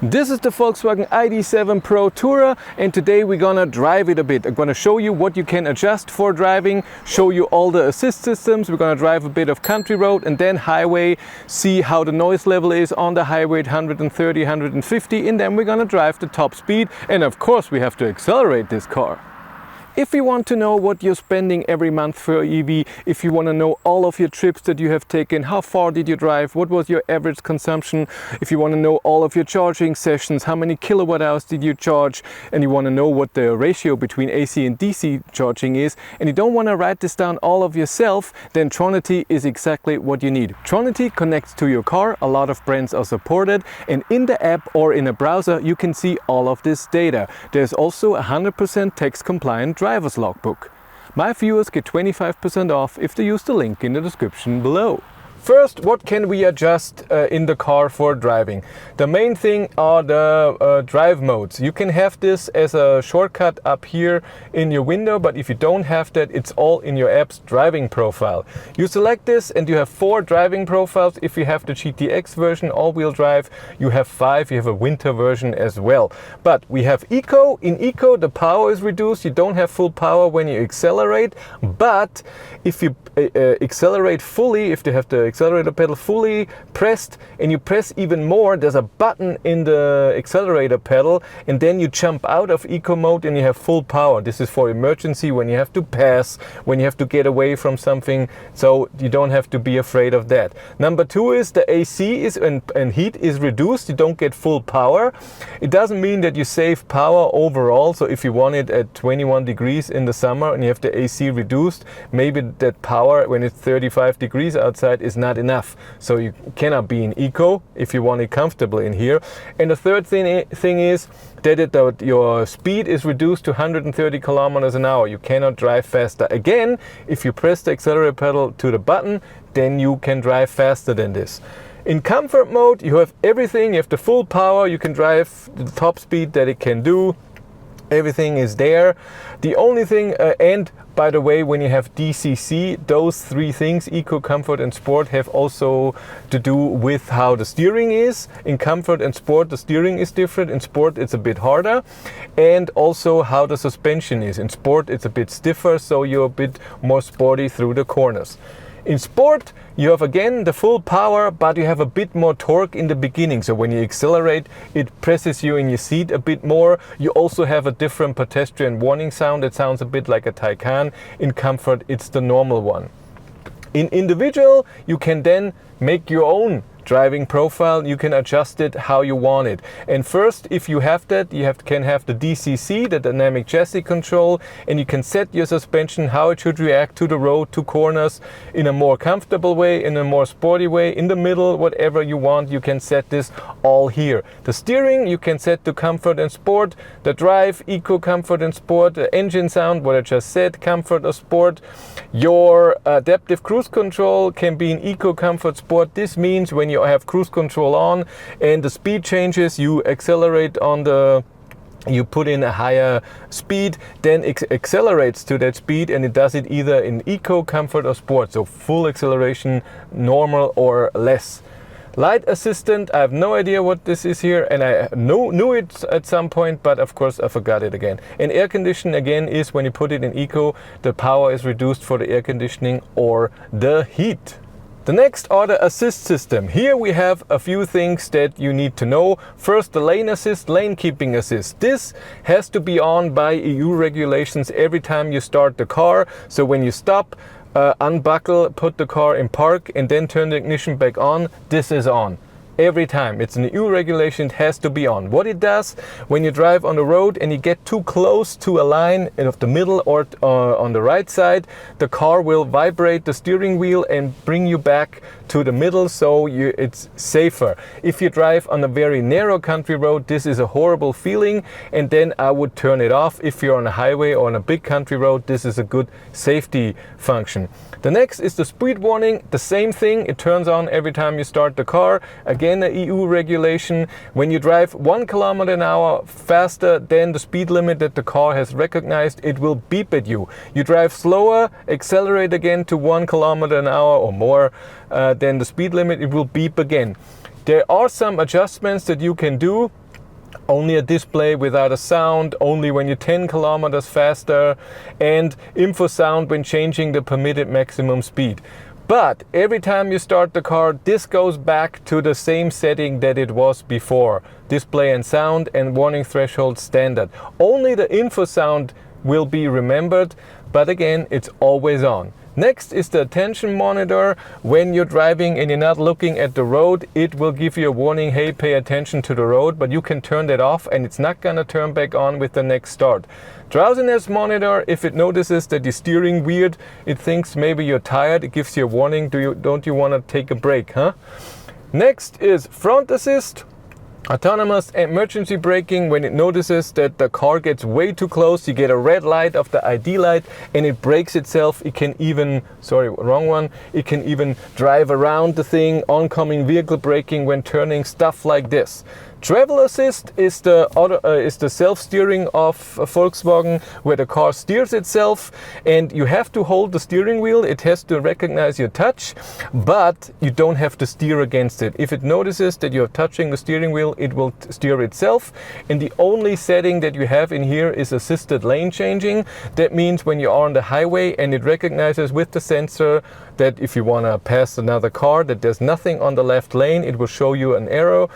This is the Volkswagen Id.7 Pro Tourer, and today we're gonna drive it a bit. I'm gonna show you what you can adjust for driving, show you all the assist systems. We're gonna drive a bit of country road and then highway, see how the noise level is on the highway at 130, 150, and then we're gonna drive the top speed. And of course we have to accelerate this car. If you want to know what you're spending every month for EV, if you want to know all of your trips that you have taken, how far did you drive, what was your average consumption, if you want to know all of your charging sessions, how many kilowatt hours did you charge, and you want to know what the ratio between AC and DC charging is, and you don't want to write this down all of yourself, then Tronity is exactly what you need. Tronity connects to your car, a lot of brands are supported, and in the app or in a browser you can see all of this data. There's also a 100% tax compliant driver's logbook. My viewers get 25% off if they use the link in the description below. First, what can we adjust in the car for driving? The main thing are the drive modes. You can have this as a shortcut up here in your window, but if you don't have that, it's all in your app's driving profile. You select this and you have 4 driving profiles. If you have the GTX version, all-wheel drive, you have 5. You have a winter version as well. But we have Eco. In Eco, the power is reduced. You don't have full power when you accelerate, but if you accelerate fully, if you have the accelerator pedal fully pressed and you press even more, there's a button in the accelerator pedal, and then you jump out of eco mode and you have full power. This is for emergency, when you have to pass, when you have to get away from something, so you don't have to be afraid of that. Number 2 is the AC is and heat is reduced. You don't get full power. It doesn't mean that you save power overall, so if you want it at 21 degrees in the summer and you have the AC reduced, maybe that power when it's 35 degrees outside is not enough, so you cannot be in eco if you want it comfortable in here. And the third thing is that your speed is reduced to 130 kilometers an hour. You cannot drive faster. Again, if you press the accelerator pedal to the button, then you can drive faster than this. In comfort mode, you have everything. You have the full power. You can drive the top speed that it can do. Everything is there. The only thing, and by the way, when you have DCC, those 3 things, Eco, Comfort and Sport, have also to do with how the steering is. In Comfort and Sport, the steering is different. In Sport, it's a bit harder. And also how the suspension is. In Sport, it's a bit stiffer, so you're a bit more sporty through the corners. In Sport, you have again the full power, but you have a bit more torque in the beginning. So when you accelerate, it presses you in your seat a bit more. You also have a different pedestrian warning sound. It sounds a bit like a Taycan. In Comfort, it's the normal one. In Individual, you can then make your own driving profile. You can adjust it how you want it. And first, if you have that, you can have the DCC, the dynamic chassis control, and you can set your suspension, how it should react to the road, to corners, in a more comfortable way, in a more sporty way, in the middle, whatever you want, you can set this all here. The steering, you can set to Comfort and Sport. The drive, Eco, Comfort and Sport. The engine sound, what I just said, Comfort or Sport. Your adaptive cruise control can be in Eco, Comfort, Sport. This means when you have cruise control on and the speed changes, you accelerate on the, you put in a higher speed, then it accelerates to that speed, and it does it either in Eco, Comfort or Sport, so full acceleration, normal or less. Light assistant, I have no idea what this is here, and I knew it at some point, but of course I forgot it again. And air conditioning again is when you put it in Eco, the power is reduced for the air conditioning or the heat. The next are the assist system. Here we have a few things that you need to know. First, the lane assist, lane keeping assist. This has to be on by EU regulations every time you start the car. So when you stop, unbuckle, put the car in park and then turn the ignition back on, this is on. Every time. It's an EU regulation, it has to be on. What it does, when you drive on the road and you get too close to a line of the middle or on the right side, the car will vibrate the steering wheel and bring you back to the middle, so it's safer. If you drive on a very narrow country road, this is a horrible feeling, and then I would turn it off. If you're on a highway or on a big country road, this is a good safety function. The next is the speed warning. The same thing, it turns on every time you start the car. Again, the EU regulation. When you drive 1 kilometer an hour faster than the speed limit that the car has recognized, it will beep at you. You drive slower, accelerate again to 1 kilometer an hour or more than the speed limit, it will beep again. There are some adjustments that you can do. only a display without a sound, only when you're 10 kilometers faster, and infrasound when changing the permitted maximum speed. But every time you start the car, this goes back to the same setting that it was before. Display and sound and warning threshold standard. Only the infrasound will be remembered, but again, it's always on. Next is the attention monitor. When you're driving and you're not looking at the road, it will give you a warning, hey, pay attention to the road, but you can turn that off and it's not gonna turn back on with the next start. Drowsiness monitor, if it notices that you're steering weird, it thinks maybe you're tired, it gives you a warning, don't you wanna take a break, huh? Next is front assist. Autonomous emergency braking. When it notices that the car gets way too close, you get a red light of the ID light and it brakes itself. It can even, sorry, wrong one. It can even drive around the thing, oncoming vehicle braking when turning, stuff like this. Travel assist is the self-steering of Volkswagen, where the car steers itself and you have to hold the steering wheel. It has to recognize your touch, but you don't have to steer against it. If it notices that you're touching the steering wheel, it will steer itself. And the only setting that you have in here is assisted lane changing. That means when you are on the highway and it recognizes with the sensor that if you want to pass another car, that there's nothing on the left lane, it will show you an arrow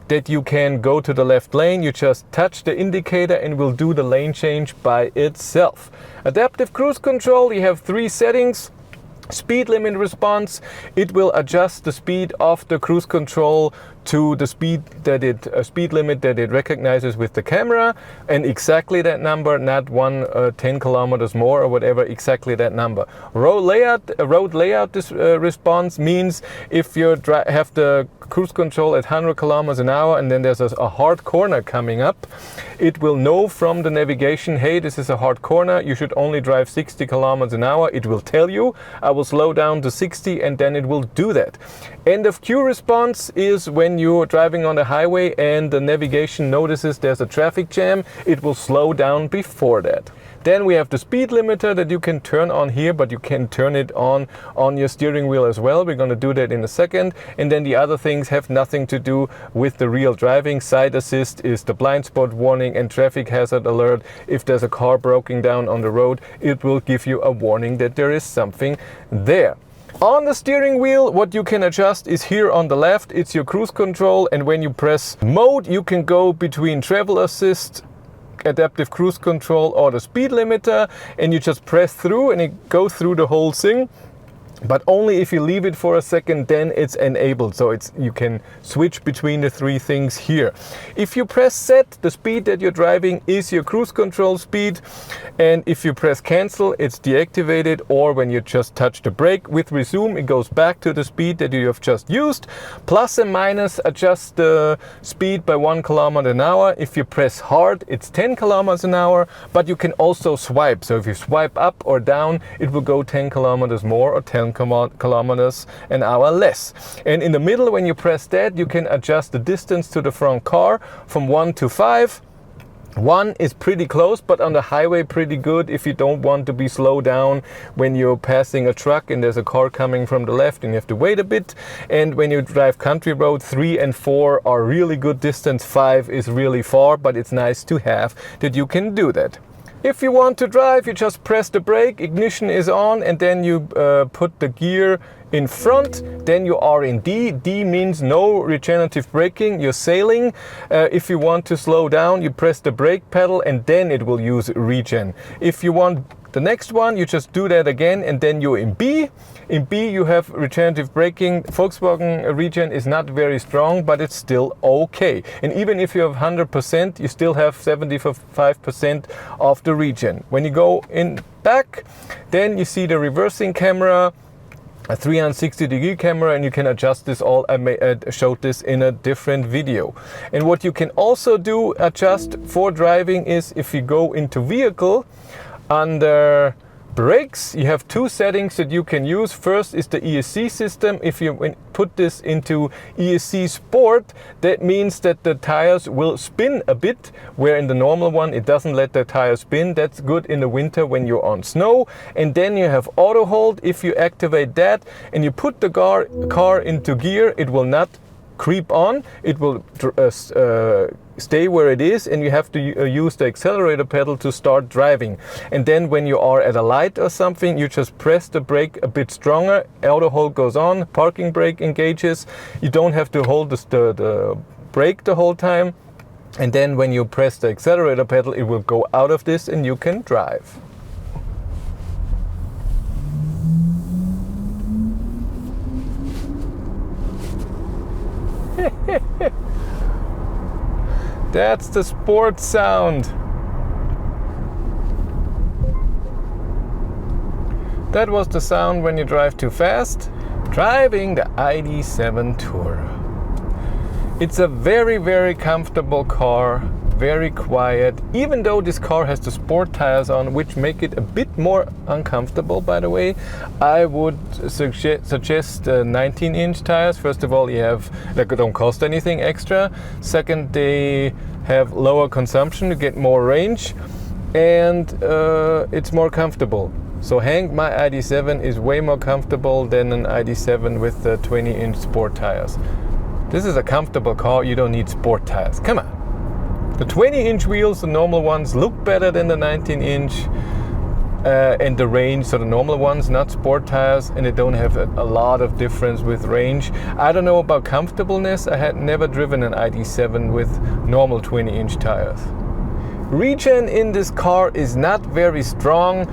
that you can go to the left lane. You just touch the indicator and will do the lane change by itself. Adaptive cruise control, you have 3 settings. Speed limit response, it will adjust the speed of the cruise control to the speed limit that it recognizes with the camera, and exactly that number, not 10 kilometers more or whatever, exactly that number. Road layout response means if you have the cruise control at 100 kilometers an hour and then there's a hard corner coming up, it will know from the navigation, hey, this is a hard corner, you should only drive 60 kilometers an hour. It will tell you, I will slow down to 60, and then it will do that. End of queue response is when you're driving on the highway and the navigation notices there's a traffic jam, it will slow down before that. Then we have the speed limiter that you can turn on here, but you can turn it on your steering wheel as well. We're going to do that in a second. And then the other things have nothing to do with the real driving. Side assist is the blind spot warning and traffic hazard alert. If there's a car broken down on the road, it will give you a warning that there is something there. On the steering wheel, what you can adjust is here on the left, it's your cruise control, and when you press mode, you can go between travel assist, adaptive cruise control, or the speed limiter, and you just press through and it goes through the whole thing. But only if you leave it for a second, then it's enabled. So you can switch between the 3 things here. If you press set, the speed that you're driving is your cruise control speed. And if you press cancel, it's deactivated, or when you just touch the brake. With resume, it goes back to the speed that you have just used. Plus and minus adjust the speed by 1 kilometer an hour. If you press hard, it's 10 kilometers an hour, but you can also swipe. So if you swipe up or down, it will go 10 kilometers more or 10 kilometers an hour less. And in the middle, when you press that, you can adjust the distance to the front car from 1 to 5. 1 is pretty close, but on the highway pretty good if you don't want to be slowed down when you're passing a truck and there's a car coming from the left and you have to wait a bit. And when you drive country road, 3 and 4 are really good distance. 5 is really far, but it's nice to have that you can do that. If you want to drive, you just press the brake, ignition is on, and then you put the gear in front. Then you are in D. D means no regenerative braking, you're sailing. If you want to slow down, you press the brake pedal and then it will use regen. If you want the next one, you just do that again and then you're in B. In B you have regenerative braking. Volkswagen Regen is not very strong, but it's still okay. And even if you have 100%, you still have 75% of the regen. When you go in back, then you see the reversing camera, a 360-degree camera, and you can adjust this all. I showed this in a different video. And what you can also do, adjust for driving, is if you go into vehicle, under brakes, you have 2 settings that you can use. First is the ESC system. If you put this into ESC Sport, that means that the tires will spin a bit, where in the normal one it doesn't let the tires spin. That's good in the winter when you're on snow. And then you have auto hold. If you activate that and you put the car into gear, it will not creep on, it will stay where it is, and you have to use the accelerator pedal to start driving. And then when you are at a light or something, you just press the brake a bit stronger, auto hold goes on, parking brake engages. You don't have to hold the brake the whole time. And then when you press the accelerator pedal, it will go out of this and you can drive. That's the sport sound. That was the sound when you drive too fast. Driving the Id.7 Tourer. It's a very, very comfortable car, very quiet, even though this car has the sport tires on, which make it a bit more uncomfortable, by the way. I would suggest 19-inch tires. First of all, they don't cost anything extra. Second, they have lower consumption, you get more range, and it's more comfortable. So Hank, my Id.7 is way more comfortable than an Id.7 with the 20-inch sport tires. This is a comfortable car, you don't need sport tires. Come on. The 20-inch wheels, the normal ones, look better than the 19-inch and the range, so the normal ones, not sport tires, and they don't have a lot of difference with range. I don't know about comfortableness. I had never driven an Id.7 with normal 20-inch tires. Regen in this car is not very strong.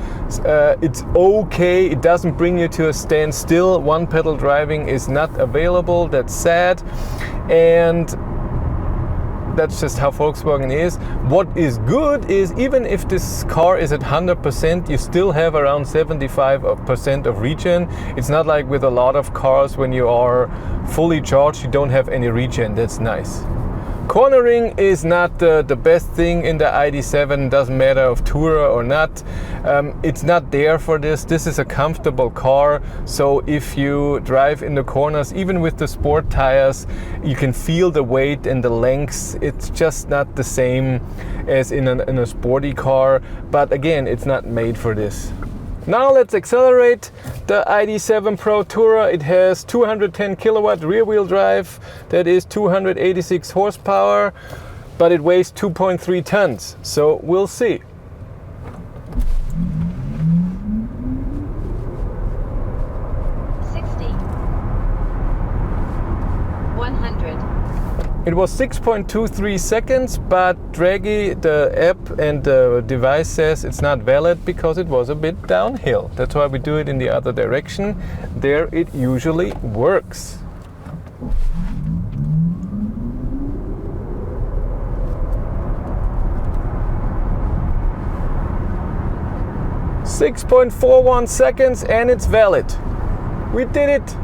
It's okay, it doesn't bring you to a standstill. One pedal driving is not available, that's sad. And that's just how Volkswagen is. What is good is even if this car is at 100%, you still have around 75% of regen. It's not like with a lot of cars when you are fully charged, you don't have any regen. That's nice. Cornering is not the best thing in the Id.7, doesn't matter of Tourer or not. It's not there for this. This is a comfortable car, so if you drive in the corners, even with the sport tires, you can feel the weight and the lengths. It's just not the same as in a sporty car, but again, it's not made for this. Now let's accelerate the Id.7 Pro Tourer. It has 210 kilowatt rear wheel drive, that is 286 horsepower, but it weighs 2.3 tons, so we'll see. It was 6.23 seconds, but Draggy, the app and the device says it's not valid because it was a bit downhill. That's why we do it in the other direction. There it usually works. .41 seconds and it's valid. We did it.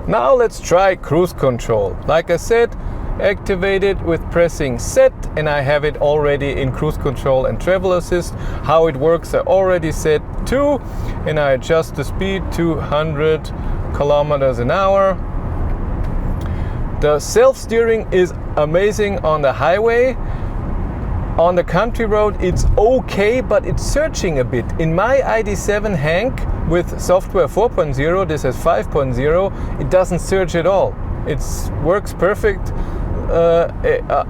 Now let's try cruise control. Like I said, activate it with pressing set, and I have it already in cruise control and travel assist. How it works, I already set to, and I adjust the speed to 100 kilometers an hour. The self-steering is amazing on the highway. On the country road it's okay, but it's searching a bit. In my Id.7 Hank with software 4.0, this has 5.0, it doesn't search at all. It works perfect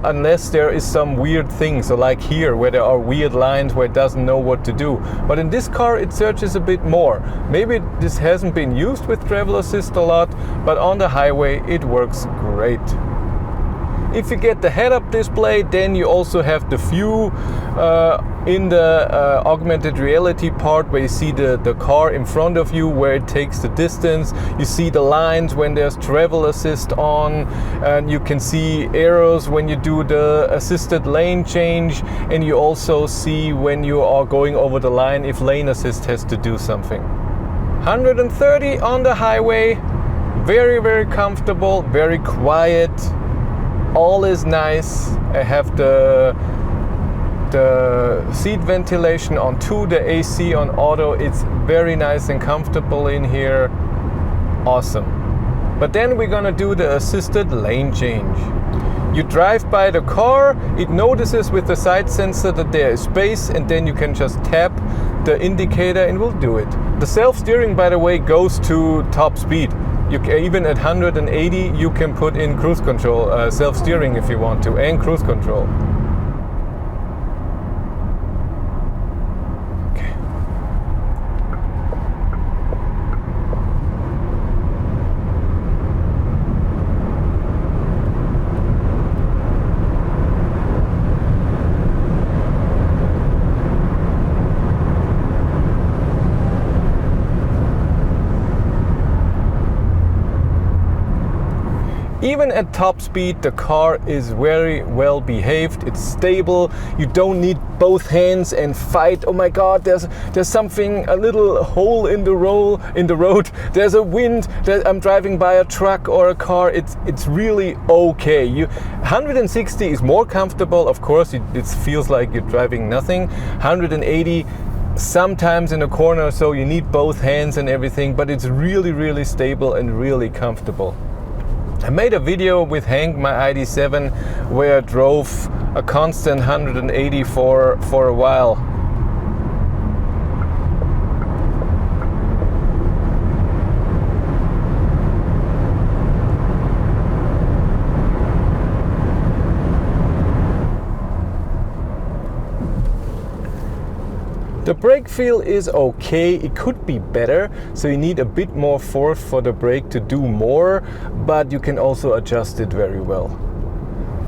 unless there is some weird thing. So like here where there are weird lines where it doesn't know what to do. But in this car it searches a bit more. Maybe this hasn't been used with travel assist a lot, but on the highway it works great. If you get the head-up display, then you also have the view in the augmented reality part where you see the car in front of you, where it takes the distance. You see the lines when there's travel assist on, and you can see arrows when you do the assisted lane change, and you also see when you are going over the line if lane assist has to do something. 130 on the highway, very, very comfortable, very quiet. All is nice. I have the seat ventilation on 2, the AC on auto. It's very nice and comfortable in here. Awesome. But then we're gonna do the assisted lane change. You drive by the car, it notices with the side sensor that there is space, and then you can just tap the indicator and we'll do it. The self-steering, by the way, goes to top speed. Even at 180 you can put in cruise control, self-steering if you want to, and cruise control. Even at top speed, the car is very well behaved. It's stable. You don't need both hands and fight. Oh my God, there's something, a little hole in the road. There's a wind. I'm driving by a truck or a car. It's really okay. 160 is more comfortable. Of course, it feels like you're driving nothing. 180. Sometimes in a corner, so you need both hands and everything, but it's really, really stable and really comfortable. I made a video with Hank, my Id.7, where I drove a constant 180 for a while. The brake feel is okay, it could be better, so you need a bit more force for the brake to do more, but you can also adjust it very well.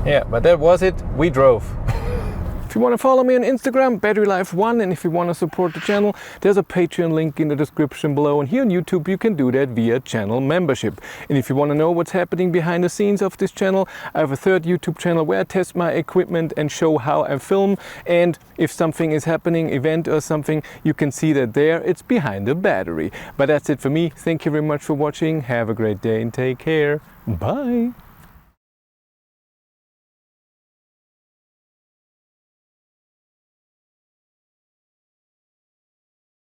Yeah, but that was it, we drove. If you want to follow me on Instagram, BatteryLife1, and if you want to support the channel, there's a Patreon link in the description below, and here on YouTube you can do that via channel membership. And if you want to know what's happening behind the scenes of this channel, I have a third YouTube channel where I test my equipment and show how I film, and if something is happening, event or something, you can see that there, it's behind the battery. But that's it for me. Thank you very much for watching, have a great day and take care. Bye!